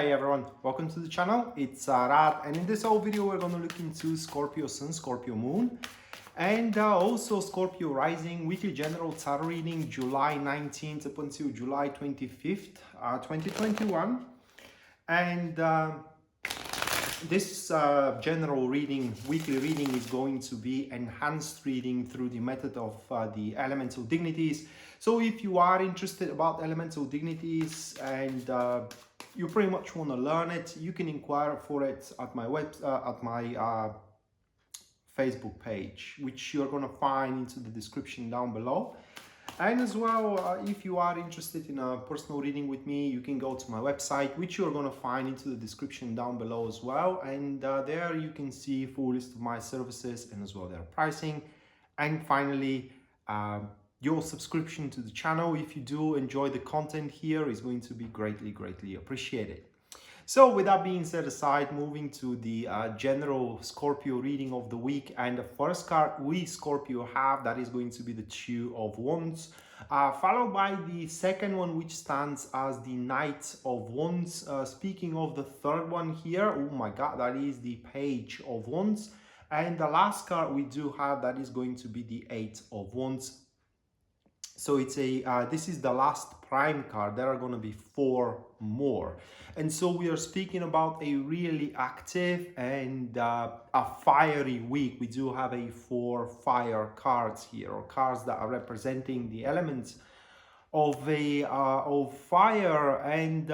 Hey everyone, welcome to the channel. It's Rad, and in this whole video we're going to look into Scorpio Sun, Scorpio Moon, and also Scorpio Rising weekly general tarot reading July 19th up until July 25th, 2021. And this general reading, weekly reading, is going to be enhanced reading through the method of the elemental dignities. So if you are interested about elemental dignities and you pretty much want to learn it, you can inquire for it at my Facebook page, which you're going to find into the description down below. And as well, if you are interested in a personal reading with me, you can go to my website, which you're going to find into the description down below as well. And there you can see full list of my services and as well their pricing. And finally, your subscription to the channel, if you do enjoy the content here, is going to be greatly appreciated. So with that being set aside, moving to the general Scorpio reading of the week, and the first card we Scorpio have, that is going to be the Two of Wands, followed by the second one, which stands as the Knight of Wands. Speaking of the third one here, oh my god, that is the Page of Wands. And the last card we do have, that is going to be the Eight of Wands. So it's this is the last prime card. There are going to be 4 more. And so we are speaking about a really active and a fiery week. We do have 4 fire cards here, or cards that are representing the elements of fire. And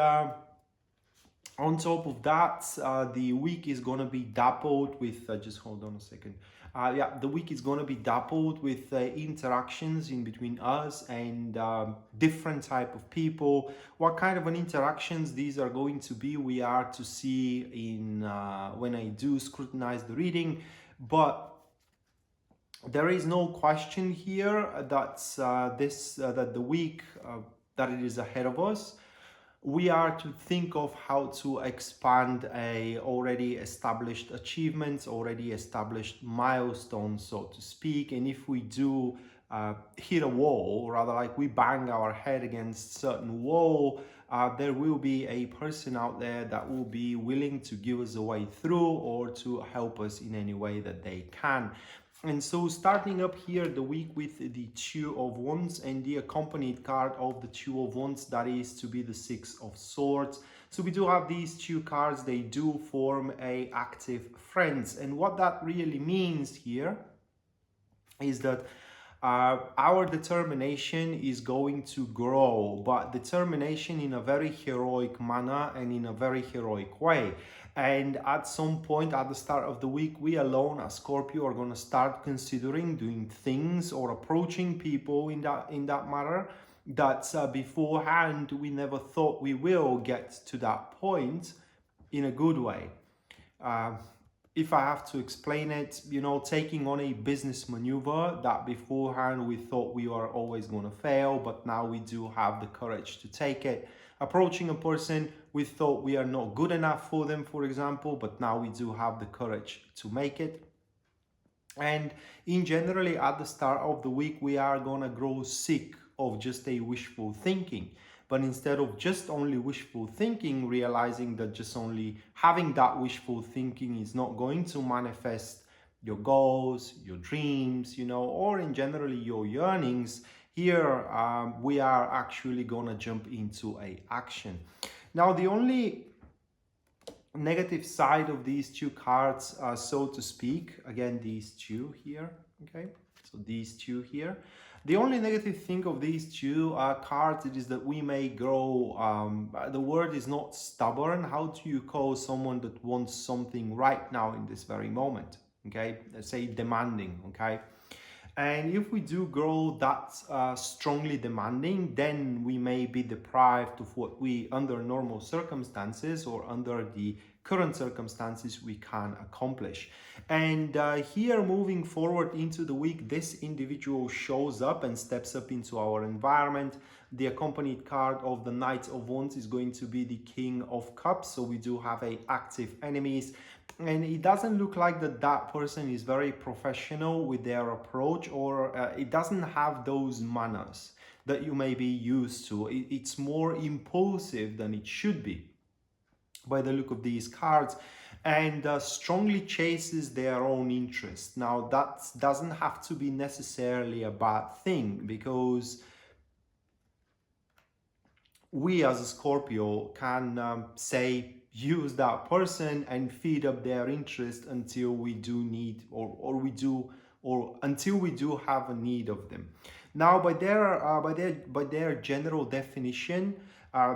on top of that, the week is going to be dappled with, just hold on a second. The week is going to be dappled with interactions in between us and different type of people. What kind of an interactions these are going to be, we are to see in when I do scrutinize the reading. But there is no question here that that the week that it is ahead of us, we are to think of how to expand a already established achievements, already established milestones, so to speak. And if we do hit a wall, rather like we bang our head against certain wall, there will be a person out there that will be willing to give us a way through or to help us in any way that they can. And so starting up here the week with the Two of Wands and the accompanied card of the Two of Wands, that is to be the Six of Swords. So we do have these 2 cards. They do form a active friends. And what that really means here is that our determination is going to grow, but determination in a very heroic manner and in a very heroic way. And at some point at the start of the week, we alone as Scorpio are going to start considering doing things or approaching people in that matter that beforehand we never thought we will get to that point in a good way. If I have to explain it, you know, taking on a business maneuver that beforehand we thought we were always going to fail, but now we do have the courage to take it. Approaching a person we thought we are not good enough for them, for example, but now we do have the courage to make it. And in generally at the start of the week, we are going to grow sick of just a wishful thinking. But instead of just only wishful thinking, realizing that just only having that wishful thinking is not going to manifest your goals, your dreams, you know, or in generally your yearnings, here we are actually going to jump into a action. Now, the only negative side of these 2 cards, so to speak, again, these 2 here, okay, so these 2 here. The only negative thing of these 2 cards is that we may grow, the word is not stubborn. How do you call someone that wants something right now in this very moment? Okay, let's say demanding, okay? And if we do grow that strongly demanding, then we may be deprived of what we, under normal circumstances or under the current circumstances, we can accomplish. And here, moving forward into the week, this individual shows up and steps up into our environment. The accompanied card of the Knight of Wands is going to be the King of Cups. So we do have active enemies. And it doesn't look like that person is very professional with their approach, or it doesn't have those manners that you may be used to. It's more impulsive than it should be. by the look of these cards, and strongly chases their own interest. Now that doesn't have to be necessarily a bad thing, because we as a Scorpio can say use that person and feed up their interest until we do need or until we do have a need of them. Now by their general definition,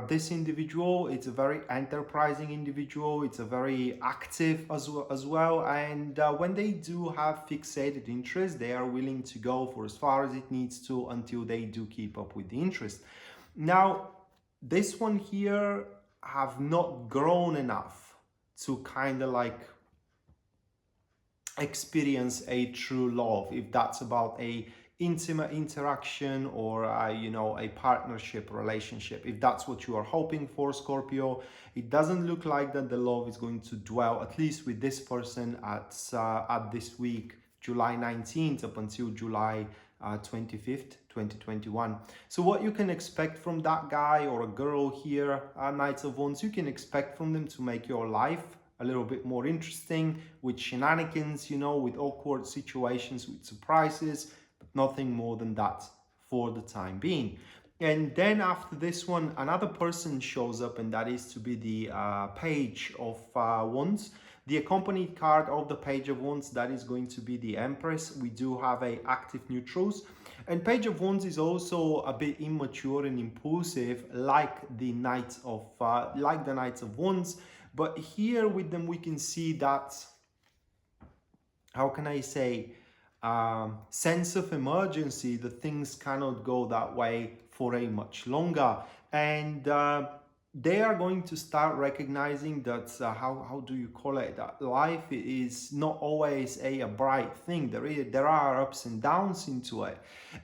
this individual, it's a very enterprising individual, it's a very active as well, and when they do have fixated interest, they are willing to go for as far as it needs to until they do keep up with the interest. Now this one here have not grown enough to kind of like experience a true love, if that's about a intimate interaction or a partnership relationship. If that's what you are hoping for, Scorpio, it doesn't look like that the love is going to dwell, at least with this person, at this week, July 19th up until July 25th, 2021. So what you can expect from that guy or a girl here, Knights of Wands, you can expect from them to make your life a little bit more interesting with shenanigans, with awkward situations, with surprises, but nothing more than that for the time being. And then after this one, another person shows up, and that is to be the Page of Wands. The accompanied card of the Page of Wands, that is going to be the Empress. We do have a active neutrals. And Page of Wands is also a bit immature and impulsive, like the Knights of Wands. But here with them, we can see that, how can I say, sense of emergency, that things cannot go that way for a much longer. And they are going to start recognizing that, how do you call it, that life is not always a bright thing. There are ups and downs into it.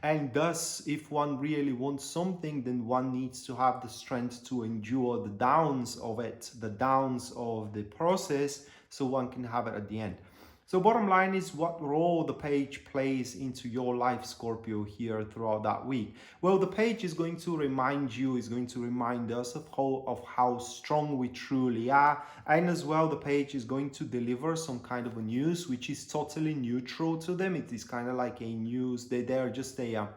And thus, if one really wants something, then one needs to have the strength to endure the downs of it, the downs of the process, so one can have it at the end. So bottom line is, what role the Page plays into your life, Scorpio, here throughout that week? Well, the Page is going to remind us of how strong we truly are. And as well, the Page is going to deliver some kind of a news which is totally neutral to them. It is kind of like a news. They're just a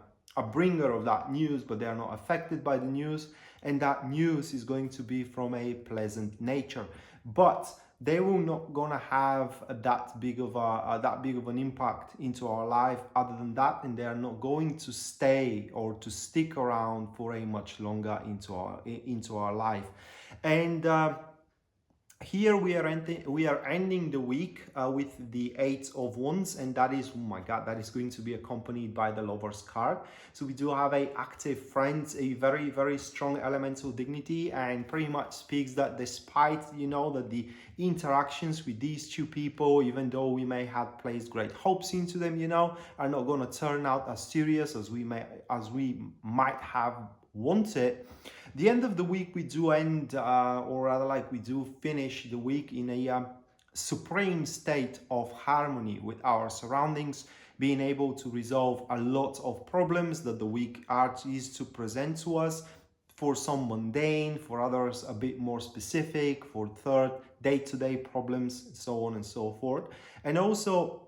bringer of that news, but they are not affected by the news. And that news is going to be from a pleasant nature. But they will not gonna have that big of an impact into our life other than that, and they are not going to stay or to stick around for a much longer into our life. And here we are ending the week with the Eight of Wands, and that is, oh my god, that is going to be accompanied by the Lover's card. So we do have a active friend, a very, very strong elemental dignity, and pretty much speaks that despite, that the interactions with these two people, even though we may have placed great hopes into them, are not going to turn out as serious as we might have wanted. The end of the week, we do end, or rather like we do finish the week in a supreme state of harmony with our surroundings, being able to resolve a lot of problems that the week is to present to us. For some mundane, for others a bit more specific, for third day-to-day problems, so on and so forth. And also,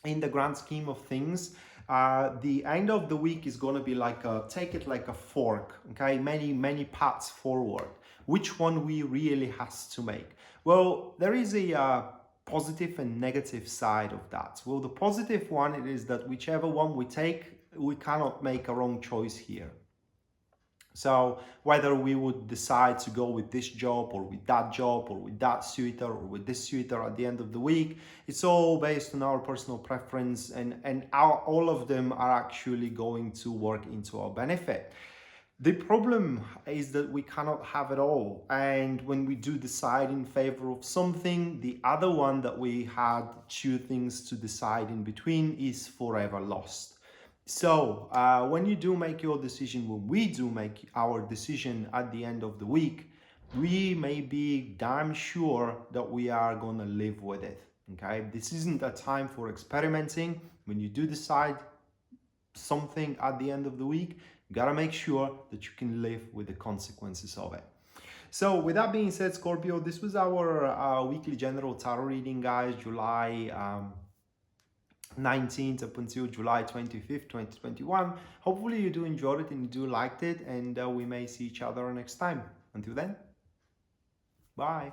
in the grand scheme of things, the end of the week is going to be like take it like a fork, okay? Many paths forward. Which one we really has to make? Well, there is a positive and negative side of that. Well, the positive one, it is that whichever one we take, we cannot make a wrong choice here. So whether we would decide to go with this job or with that job or with that suitor or with this suitor at the end of the week, it's all based on our personal preference, and all of them are actually going to work into our benefit. The problem is that we cannot have it all, and when we do decide in favor of something, the other one that we had two things to decide in between is forever lost. So when you do make your decision, when we do make our decision at the end of the week, we may be damn sure that we are going to live with it. Okay, this isn't a time for experimenting. When you do decide something at the end of the week, you gotta make sure that you can live with the consequences of it. So with that being said, Scorpio, this was our weekly general tarot reading, guys, July 19th up until July 25th, 2021. Hopefully you do enjoy it and you do liked it, and we may see each other next time. Until then, bye.